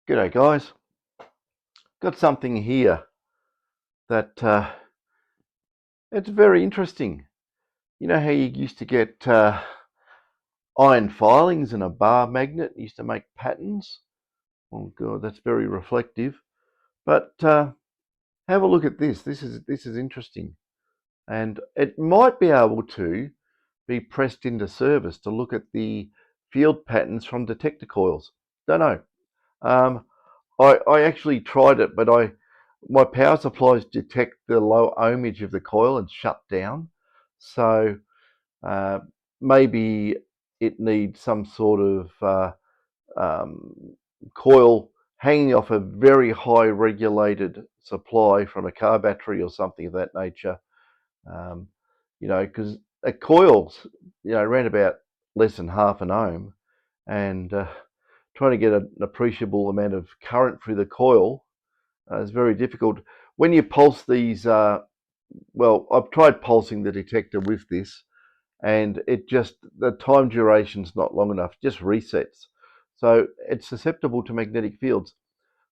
G'day guys, got something here that it's very interesting. You know how you used to get iron filings and a bar magnet used to make patterns? Oh god, that's very reflective. But have a look at this. This is interesting, and it might be able to be pressed into service to look at the field patterns from detector coils. Don't know. Um, I actually tried it, but my power supplies detect the low ohmage of the coil and shut down. So uh, maybe it needs some sort of um, coil hanging off a very high regulated supply from a car battery or something of that nature. Um, because a coil's around about less than half an ohm, and trying to get an appreciable amount of current through the coil is very difficult. When you pulse these, well, I've tried pulsing the detector with this, and the time duration's not long enough, it just resets. So it's susceptible to magnetic fields.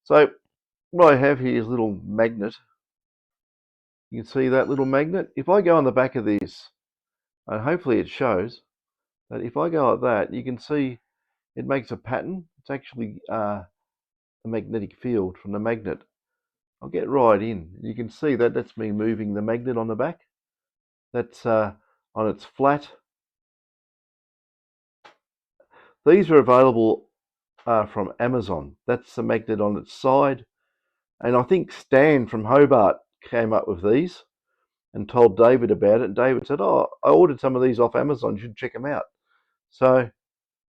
So what I have here is a little magnet. You can see that little magnet. If I go on the back of this, and hopefully it shows that if I go like that, you can see it makes a pattern. It's actually a magnetic field from the magnet. I'll get right in. You can see that that's me moving the magnet on the back. That's on its flat. These are available from Amazon. That's the magnet on its side. And I think Stan from Hobart came up with these and told David about it. And David said, "Oh, I ordered some of these off Amazon. You should check them out." So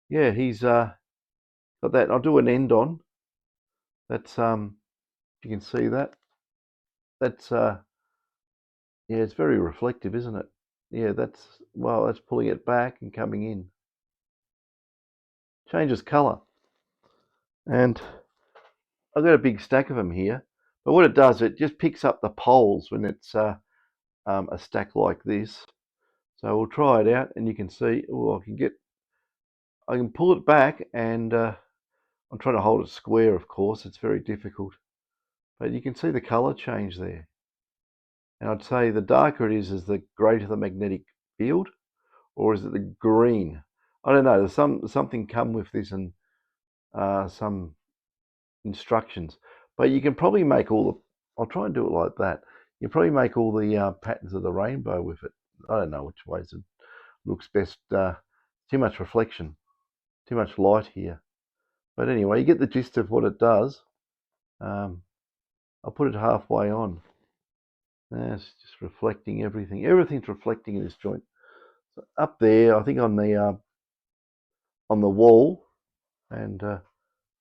yeah, he's got that. I'll do an end on. That's you can see that. That's yeah, it's very reflective, isn't it? Yeah, that's pulling it back and coming in. Changes colour. And I've got a big stack of them here. But what it does, it just picks up the poles when it's a stack like this. So we'll try it out, and you can see. Oh, I can pull it back, and I'm trying to hold it square. Of course, it's very difficult. But you can see the colour change there. And I'd say the darker it is the greater the magnetic field, or is it the green? I don't know. There's something come with this, and some instructions. But you can probably make all the. I'll try and do it like that. You can probably make all the patterns of the rainbow with it. I don't know which ways it looks best. Too much reflection, too much light here. But anyway, you get the gist of what it does. I'll put it halfway on. It's just reflecting everything. Everything's reflecting in this joint. So up there, I think on the wall, and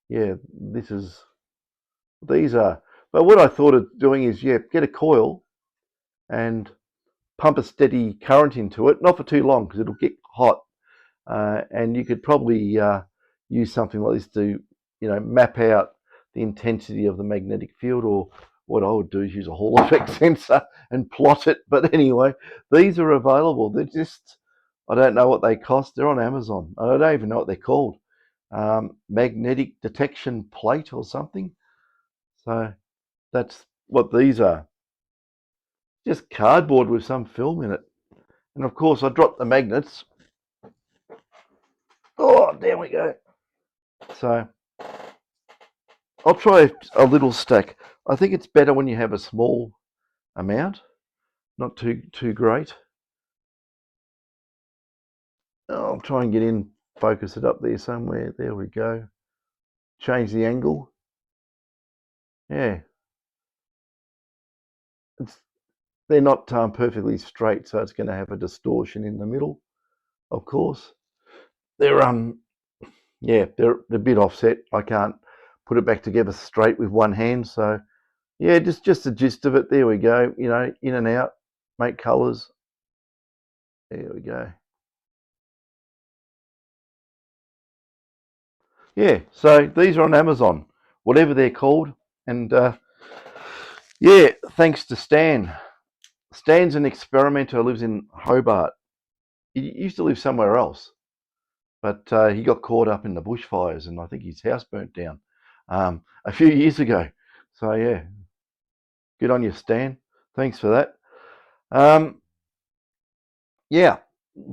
yeah, these are. But what I thought of doing is, yeah, get a coil and pump a steady current into it, not for too long because it'll get hot. And you could probably use something like this to, map out the intensity of the magnetic field. Or what I would do is use a Hall effect sensor and plot it. But anyway, these are available. They're just, I don't know what they cost. They're on Amazon. I don't even know what they're called. Magnetic detection plate or something. So that's what these are. Just cardboard with some film in it. And of course, I dropped the magnets. Oh, there we go. So I'll try a little stack. I think it's better when you have a small amount, not too great. I'll try and get in, focus it up there somewhere. There we go. Change the angle. Yeah, they're not perfectly straight, so it's going to have a distortion in the middle. Of course, they're yeah, they're a bit offset. I can't put it back together straight with one hand, so yeah, just the gist of it. There we go. In and out, make colours. There we go. Yeah, so these are on Amazon, whatever they're called, and yeah, thanks to Stan. Stan's an experimenter who lives in Hobart. He used to live somewhere else, but he got caught up in the bushfires, and I think his house burnt down. a few years ago. So yeah, good on you, Stan. Thanks for that. Yeah,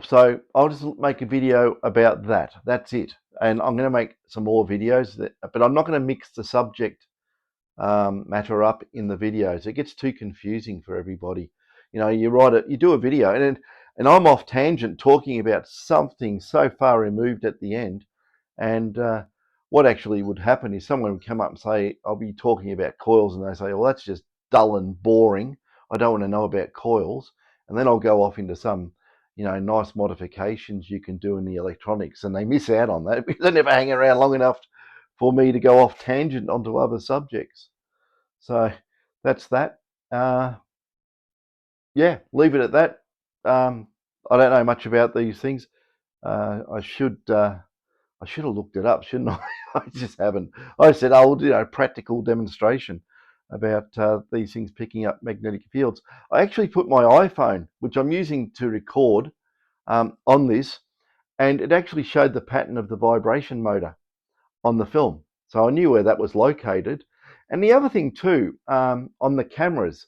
so I'll just make a video about that. That's it. And I'm going to make some more videos, but I'm not going to mix the subject matter up in the videos. It gets too confusing for everybody. You know, you write it, you do a video, and I'm off tangent talking about something so far removed at the end. And what actually would happen is someone would come up and say, I'll be talking about coils, and they say, well, that's just dull and boring. I don't want to know about coils. And then I'll go off into some, nice modifications you can do in the electronics, and they miss out on that because they never hang around long enough for me to go off tangent onto other subjects. So that's that. Yeah, leave it at that. I don't know much about these things. I should have looked it up, shouldn't I? I just haven't. I said, I'll do a practical demonstration about these things picking up magnetic fields. I actually put my iPhone, which I'm using to record, on this, and it actually showed the pattern of the vibration motor on the film. So I knew where that was located. And the other thing too, on the cameras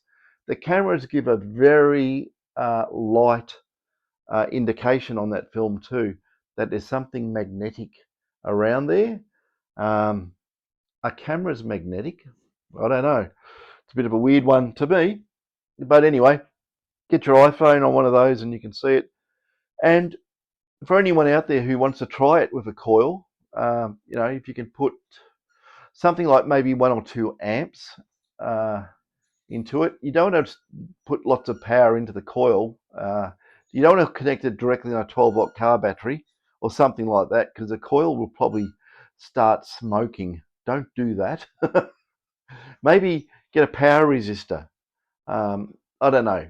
give a very light indication on that film too, that there's something magnetic around there. Are cameras magnetic? I don't know. It's a bit of a weird one to me. But anyway, get your iPhone on one of those and you can see it. And for anyone out there who wants to try it with a coil, if you can put something like maybe 1 or 2 amps into it. You don't want to put lots of power into the coil. You don't want to connect it directly on a 12-volt car battery or something like that, because the coil will probably start smoking. Don't do that. Maybe get a power resistor. I don't know.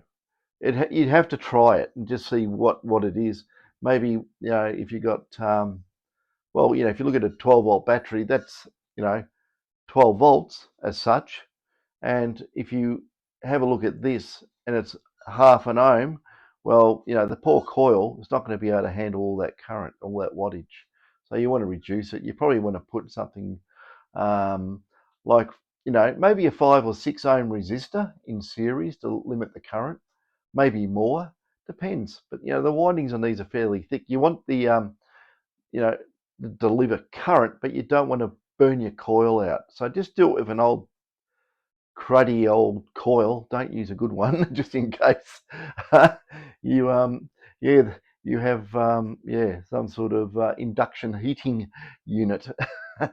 You'd have to try it and just see what it is. Maybe, if you got, if you look at a 12-volt battery, that's, 12 volts as such. And if you have a look at this and it's half an ohm, well, the poor coil is not going to be able to handle all that current, all that wattage. So you want to reduce it. You probably want to put something like, maybe a 5 or 6 ohm resistor in series to limit the current, maybe more, depends. But, the windings on these are fairly thick. You want the, deliver current, but you don't want to burn your coil out. So just do it with an old cruddy old coil. Don't use a good one, just in case you have some sort of induction heating unit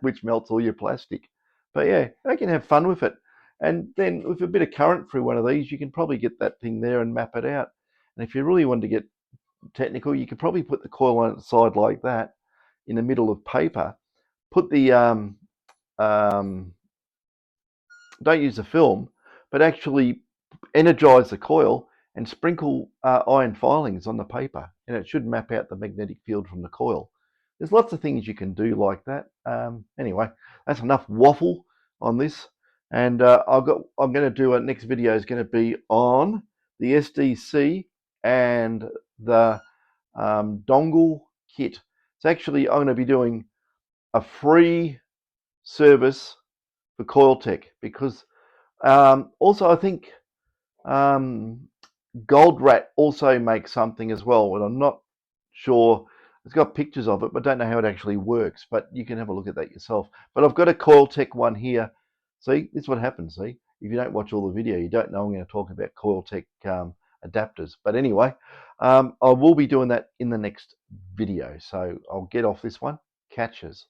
which melts all your plastic. But yeah, they can have fun with it. And then with a bit of current through one of these, you can probably get that thing there and map it out. And if you really want to get technical, you could probably put the coil on its side like that in the middle of paper. Put the don't use the film, but actually energize the coil and sprinkle iron filings on the paper, and it should map out the magnetic field from the coil. There's lots of things you can do like that. Anyway, that's enough waffle on this, and I'm going to do a next video is going to be on the SDC and the dongle kit. So actually, I'm going to be doing a free service for Coiltech, because also I think Gold Rat also makes something as well, and I'm not sure. It's got pictures of it, but don't know how it actually works. But you can have a look at that yourself. But I've got a Coiltech one here. See, this is what happens. See, if you don't watch all the video, you don't know I'm going to talk about Coiltech adapters. But anyway, I will be doing that in the next video. So I'll get off this one. Catches.